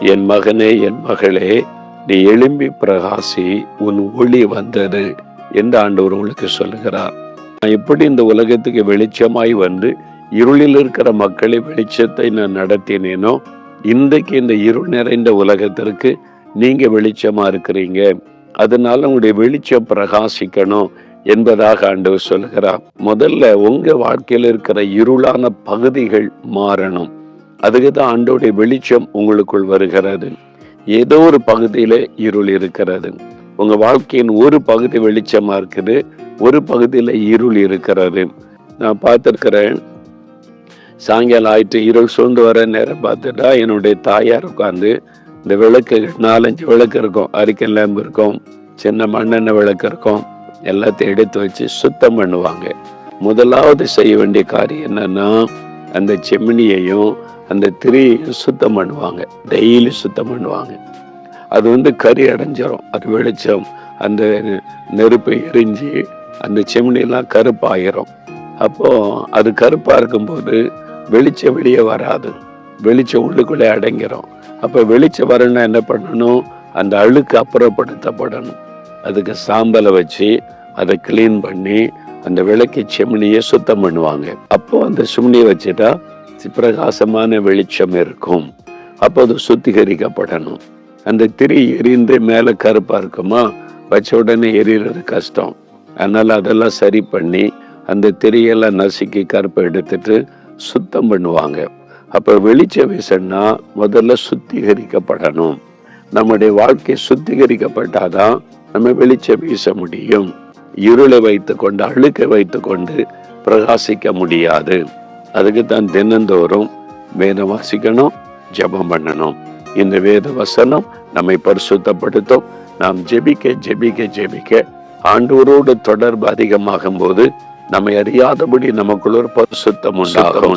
என் மகனே, என் மகளே, நீ எழும்பி பிரகாசி, உன் ஒளி வந்தது என்று ஆண்டவர் உங்களுக்கு சொல்லுகிறார். நான் எப்படி இந்த உலகத்துக்கு வெளிச்சமாய் வந்து இருளில் இருக்கிற மக்களை வெளிச்சத்தை நான் நடத்தினேனோ, இன்றைக்கு இந்த இருள் நிறைந்த உலகத்திற்கு நீங்க வெளிச்சமா இருக்கிறீங்க. அதனால உங்களுடைய வெளிச்சம் பிரகாசிக்கணும் என்பதாக ஆண்டவர் சொல்லுகிறார். முதல்ல உங்க வாழ்க்கையில் இருக்கிற இருளான பகுதிகள் மாறணும். அதுக்கு தான் ஆண்டவருடைய வெளிச்சம் உங்களுக்குள் வருகிறது. ஏதோ ஒரு பகுதியில இருள் இருக்கிறது. உங்க வாழ்க்கையின் ஒரு பகுதி வெளிச்சமா இருக்குது, ஒரு பகுதியில இருள் இருக்கிறது. நான் பார்த்திருக்கிறேன். சாயங்காலம் ஆயிட்டு இருள் சூழ்ந்து வர நேரம் பார்த்துட்டா என்னுடைய தாயார் உட்காந்து இந்த விளக்கு 4-5 விளக்கு இருக்கும், அரிக்கன் லேம்பு இருக்கும், சின்ன மண்ணெண்ணெய் விளக்கு இருக்கும், எல்லாத்தையும் எடுத்து வச்சு சுத்தம் பண்ணுவாங்க. முதலாவது செய்ய வேண்டிய காரியம் என்னன்னா, அந்த செம்மினியையும் அந்த திரியையும் சுத்தம் பண்ணுவாங்க. டெய்லி சுத்தம் பண்ணுவாங்க. அது கறி அடைஞ்சிரும். அது வெளிச்சம், அந்த நெருப்பை எரிஞ்சு அந்த செம்மினியெல்லாம் கருப்பாயிரும். அப்போ அது கருப்பா இருக்கும்போது வெளிச்சம் வெளியே வராது, வெளிச்சம் உள்ளுக்குள்ளே அடங்கிரும். அப்ப வெளிச்சம் வரணும்னா என்ன பண்ணணும்? அந்த அழுக்கு அப்புறப்படுத்தப்படணும். அதுக்கு சாம்பலை வச்சு அதை கிளீன் பண்ணி அந்த விளக்கு செம்மினியை சுத்தம் பண்ணுவாங்க. அப்போ அந்த சிம்னியை வச்சுட்டா பிரகாசமான வெளிச்சம் இருக்கும். அப்போ அது சுத்திகரிக்கப்படணும். அந்த திரி எரிந்து மேல கருப்பா இருக்குமா, வச்ச உடனே எரியறது கஷ்டம். அதனால அதெல்லாம் சரி பண்ணி அந்த திரியெல்லாம் நசுக்கி கருப்பை எடுத்துட்டு சுத்தம் பண்ணுவாங்க. அப்ப வெளிச்சம் வீசன்னா முதல்ல சுத்திகரிக்கப்படணும். நம்முடைய வாழ்க்கை சுத்திகரிக்கப்பட்டாதான் நம்ம வெளிச்சம் வீச முடியும். இருளை வைத்து கொண்டு, அழுக்கை வைத்து கொண்டு பிரகாசிக்க முடியாது. அதுக்கு தான் தினந்தோறும் வேதம் வாசிக்கணும், ஜெபம் பண்ணணும். இந்த வேத வசனம் நம்மை பரிசுத்தப்படுத்தும். நாம் ஜெபிக்க ஜெபிக்க ஜெபிக்க ஆண்டவரோடு தொடர்பு அதிகமாகும் போது நம்மை அறியாதபடி நமக்குள்ள ஒரு பரிசுத்தம் உண்டாகும்.